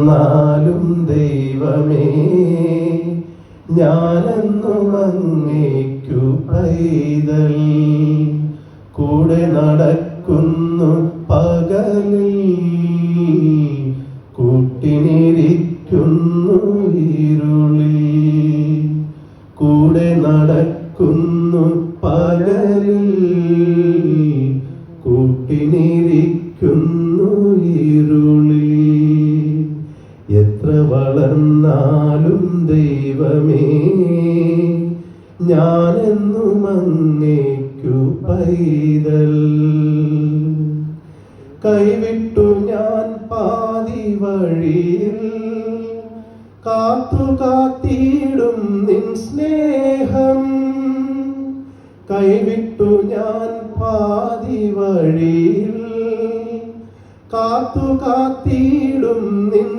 വളർന്നാലും ദൈവമേ ഞാനെന്നും അങ്ങേക്കു പൈതൽ. കൂടെ നടക്കുന്നു പകലിൽ, കൂട്ടിനിരിക്കുന്നു ഇരുളിൽ. കൂടെ നടക്കുന്നു പകലിൽ, കൂട്ടിനിരിക്കുന്നു ഇരുളിൽ. എത്ര വളർന്നാലും ദൈവമേ ഞാനെന്നും അങ്ങേക്കു പൈതൽ. കൈവിട്ടു ഞാൻ പാതി വഴിയിൽ, കാത്തു കാത്തിടും നിൻ സ്നേഹം. കൈവിട്ടു ഞാൻ പാതി വഴിയിൽ, കാത്തു കാത്തിടും നിൻ